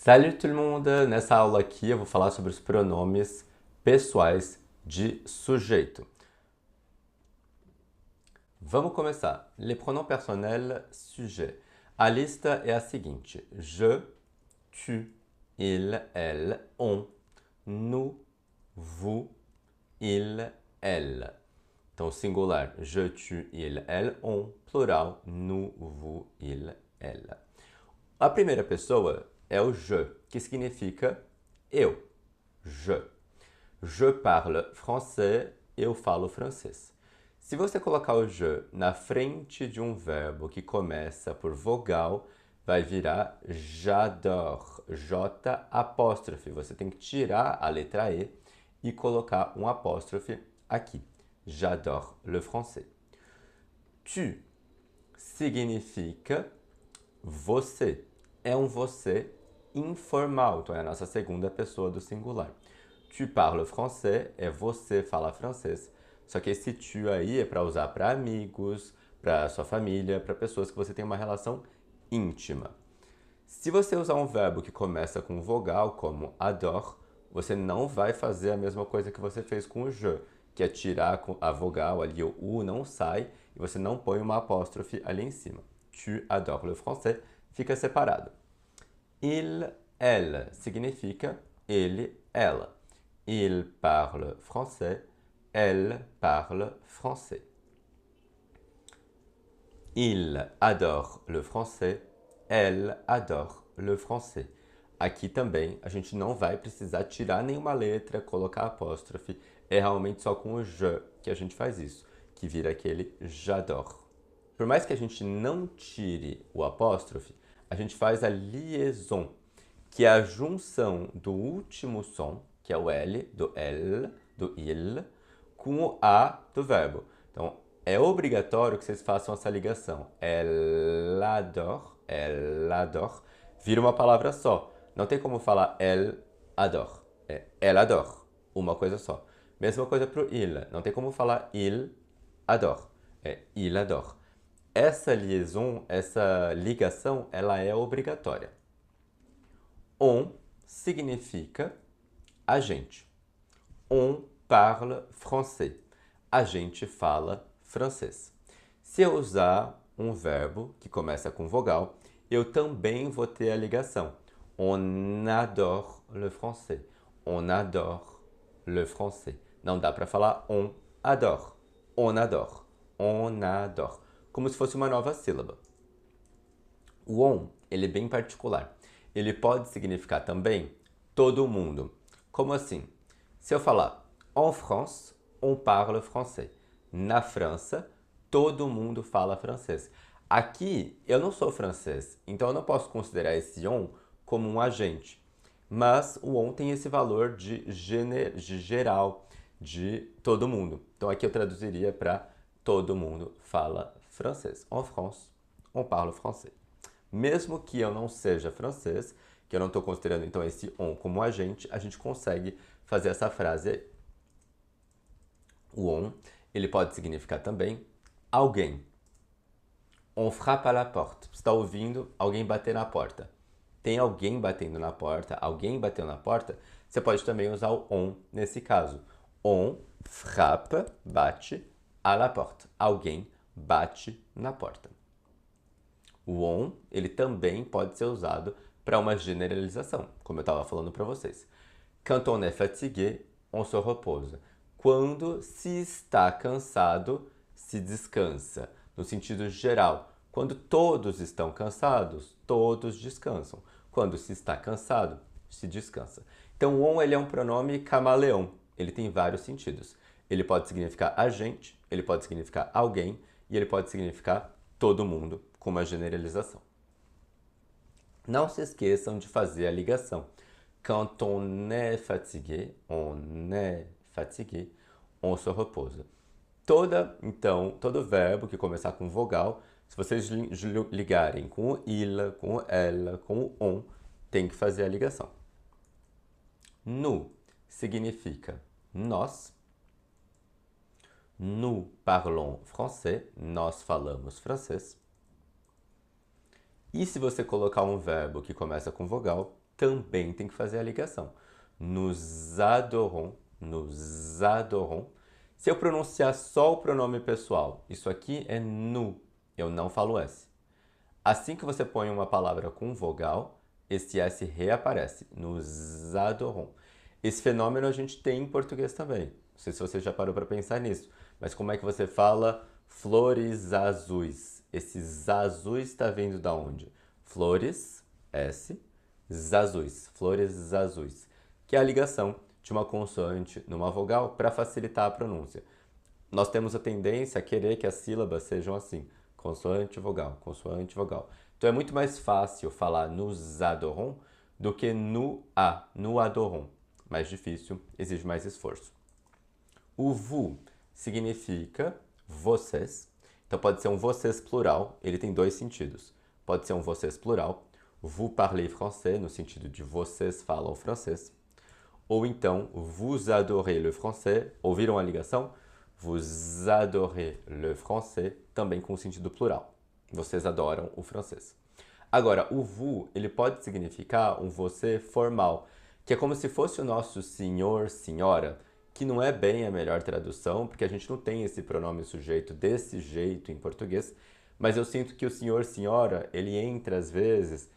Salut tout le monde! Nessa aula aqui eu vou falar sobre os pronomes pessoais de sujeito. Vamos começar. Les pronoms personnels sujet. A lista é a seguinte: je, tu, il, elle, on, nous, vous, il, elle. Então, singular, je, tu, il, elle, on. Plural, nous, vous, il, elle. A primeira pessoa é o je, que significa eu. Je. Je parle français, eu falo francês. Se você colocar o je na frente de um verbo que começa por vogal, vai virar j'adore. J apóstrofe. Você tem que tirar a letra E e colocar um apóstrofe aqui. J'adore le français. Tu significa você. É um você informal, então é a nossa segunda pessoa do singular. Tu parles français é você fala francês, só que esse tu aí é para usar para amigos, para sua família, para pessoas que você tem uma relação íntima. Se você usar um verbo que começa com vogal, como adore, você não vai fazer a mesma coisa que você fez com o je, que é tirar a vogal ali, o U não sai, e você não põe uma apóstrofe ali em cima. Tu adores le français, fica separado. Il, elle significa ele, ela. Il parle français, elle parle français. Il adore le français, elle adore le français. Aqui também a gente não vai precisar tirar nenhuma letra, colocar apóstrofe. É realmente só com o je que a gente faz isso, que vira aquele j'adore. Por mais que a gente não tire o apóstrofe, a gente faz a liaison, que é a junção do último som, que é o L, do elle, do il, com o A do verbo. Então, é obrigatório que vocês façam essa ligação. Elle adore, vira uma palavra só. Não tem como falar elle adore. É elle adore, uma coisa só. Mesma coisa para o il. Não tem como falar il adore. É il adore. Essa liaison, essa ligação, ela é obrigatória. On significa a gente. On parle français. A gente fala francês. Se eu usar um verbo que começa com vogal, eu também vou ter a ligação. On adore le français. On adore le français. Não dá para falar on adore. On adore. On adore. Como se fosse uma nova sílaba. O on, ele é bem particular. Ele pode significar também todo mundo. Como assim? Se eu falar en France, on parle français. Na França, todo mundo fala francês. Aqui, eu não sou francês, então eu não posso considerar esse on como um agente. Mas o on tem esse valor de geral, de todo mundo. Então aqui eu traduziria para todo mundo fala francês. En France, on parle français. Mesmo que eu não seja francês, que eu não estou considerando então esse on como agente, a gente consegue fazer essa frase aí. O on, ele pode significar também alguém. On frappe à la porte. Você está ouvindo alguém bater na porta. Tem alguém batendo na porta, alguém bateu na porta, você pode também usar o on nesse caso. On frappe, bate, à la porte. Alguém bate na porta. O on, ele também pode ser usado para uma generalização, como eu estava falando para vocês. Quand on est fatigué, on se repose. Quando se está cansado, se descansa. No sentido geral, quando todos estão cansados, todos descansam. Quando se está cansado, se descansa. Então, o on ele é um pronome camaleão. Ele tem vários sentidos. Ele pode significar a gente, ele pode significar alguém e ele pode significar todo mundo, com uma generalização. Não se esqueçam de fazer a ligação. Quand on est fatigué, on se repose. Todo verbo que começar com vogal, se vocês ligarem com o il, com o elle, com o on, tem que fazer a ligação. Nous significa nós. Nous parlons français, nós falamos francês. E se você colocar um verbo que começa com vogal, também tem que fazer a ligação. Nous adorons, nous adorons. Se eu pronunciar só o pronome pessoal, isso aqui é nous, eu não falo S. Assim que você põe uma palavra com vogal, esse S reaparece. Nous adorons. Esse fenômeno a gente tem em português também. Não sei se você já parou para pensar nisso, mas como é que você fala flores azuis? Esse azuis está vindo da onde? Flores, S, azuis, flores azuis, que é a ligação de uma consoante numa vogal para facilitar a pronúncia. Nós temos a tendência a querer que as sílabas sejam assim, consoante, vogal, consoante, vogal. Então é muito mais fácil falar nous adorons do que nous adorons. Mais difícil, exige mais esforço. O vous significa vocês. Então pode ser um vocês plural, ele tem dois sentidos. Pode ser um vocês plural, vous parlez français, no sentido de vocês falam francês. Ou então, vous adorez le français, ouviram a ligação? Vous adorez le français, também com sentido plural. Vocês adoram o francês. Agora, o vous, ele pode significar um você formal, que é como se fosse o nosso senhor, senhora, que não é bem a melhor tradução, porque a gente não tem esse pronome sujeito desse jeito em português, mas eu sinto que o senhor, senhora, ele entra às vezes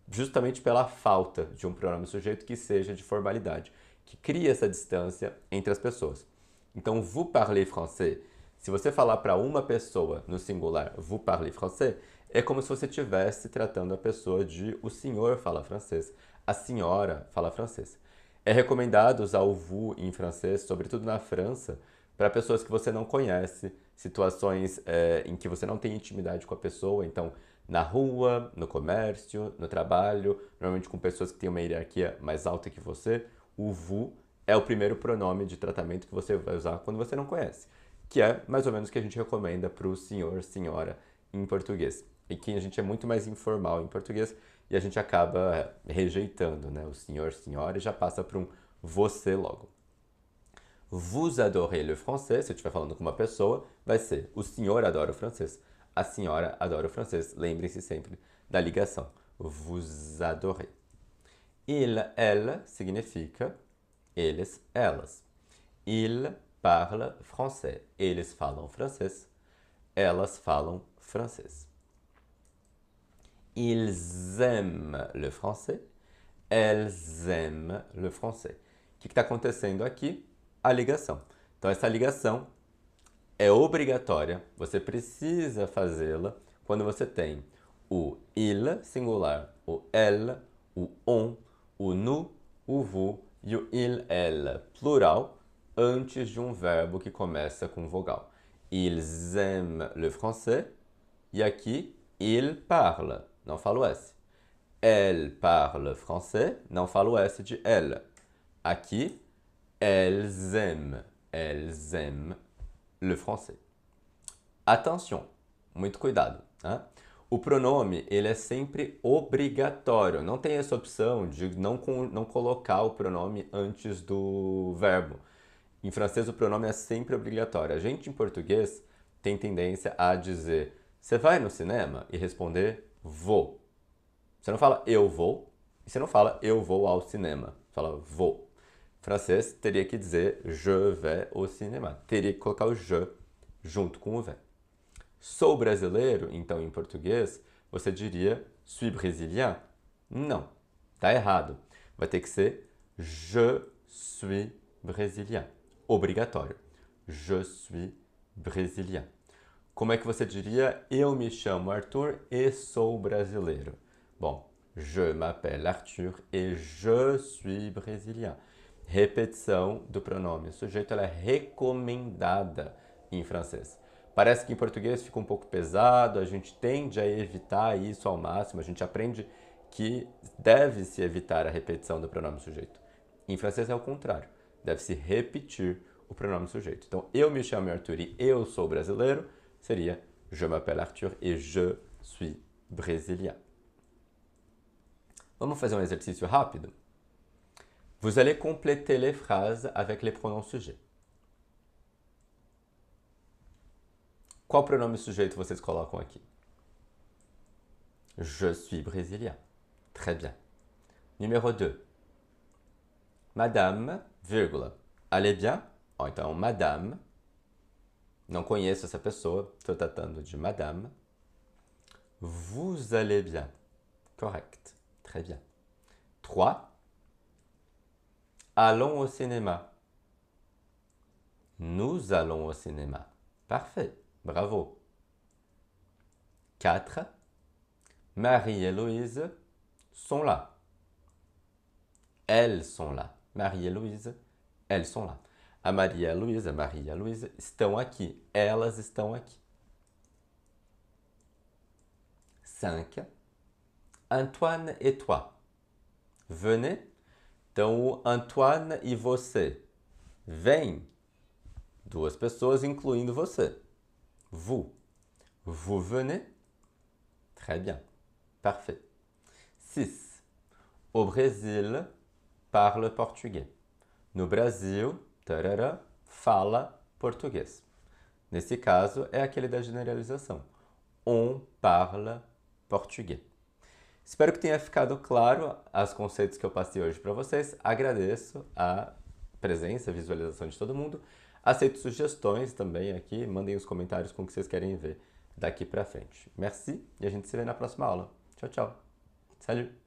justamente pela falta de um pronome sujeito que seja de formalidade, que cria essa distância entre as pessoas. Então, vous parlez français, se você falar para uma pessoa no singular, vous parlez français, é como se você estivesse tratando a pessoa de o senhor fala francês, a senhora fala francês. É recomendado usar o vous em francês, sobretudo na França, para pessoas que você não conhece, situações em que você não tem intimidade com a pessoa, então na rua, no comércio, no trabalho, normalmente com pessoas que têm uma hierarquia mais alta que você, o vous é o primeiro pronome de tratamento que você vai usar quando você não conhece, que é mais ou menos o que a gente recomenda para o senhor, senhora em português. E que a gente é muito mais informal em português e a gente acaba rejeitando, né? O senhor, senhora e já passa para um você logo. Vous adorez le français, se eu estiver falando com uma pessoa, vai ser o senhor adora o francês, a senhora adora o francês. Lembrem-se sempre da ligação. Vous adorez. Il, elle significa eles, elas. Il parle français. Eles falam francês. Elas falam francês. Ils aiment le français. Elles aiment le français. O que está acontecendo aqui? A ligação. Então, essa ligação é obrigatória. Você precisa fazê-la quando você tem o il singular, o elle, o on, o nous, o vous e o il, elle plural antes de um verbo que começa com vogal. Ils aiment le français e aqui il parle, não falo S. Elle parle français, não falo S de elle. Aqui, elles aiment le français. Atenção, muito cuidado, né? O pronome, ele é sempre obrigatório. Não tem essa opção de não colocar o pronome antes do verbo. Em francês, o pronome é sempre obrigatório. A gente, em português, tem tendência a dizer você vai no cinema? E responder vou. Você não fala eu vou, e você não fala eu vou ao cinema. Você fala vou. Em francês, teria que dizer je vais au cinéma. Teria que colocar o je junto com o vais. Sou brasileiro, então em português, você diria suis brésilien? Não, tá errado. Vai ter que ser je suis brésilien. Obrigatório. Je suis brésilien. Como é que você diria eu me chamo Arthur e sou brasileiro? Bom, je m'appelle Arthur et je suis brésilien. Repetição do pronome sujeito, ela é recomendada em francês. Parece que em português fica um pouco pesado, a gente tende a evitar isso ao máximo, a gente aprende que deve-se evitar a repetição do pronome sujeito. Em francês é o contrário, deve-se repetir o pronome sujeito. Então, eu me chamo Arthur e eu sou brasileiro, seria je m'appelle Arthur et je suis brésilien. Vamos fazer um exercício rápido? Vous allez compléter les phrases avec les pronoms sujets. Qual pronome sujeito vocês colocam aqui? Je suis brésilien. Très bien. Numéro 2. Madame, vírgula. Allez bien? Ó, então, madame. Não conheço essa pessoa, estou tratando de madame. Vous allez bien. Correct. Très bien. 3. Allons au cinéma. Nous allons au cinéma. Parfait. Bravo. 4. Marie et Louise sont là. Elles sont là. Marie et Louise, elles sont là. A Maria e a Luísa, Maria e a Luísa estão aqui. Elas estão aqui. 5. Antoine et toi. Venez. Então, o Antoine e você. Vem. Duas pessoas, incluindo você. Vous. Vous venez? Très bien. Parfait. 6. Au Brésil, parle português. No Brasil, tarará, fala português. Nesse caso, é aquele da generalização. On parle português. Espero que tenha ficado claro os conceitos que eu passei hoje para vocês. Agradeço a presença, a visualização de todo mundo. Aceito sugestões também aqui. Mandem os comentários com o que vocês querem ver daqui para frente. Merci e a gente se vê na próxima aula. Tchau, tchau. Salut!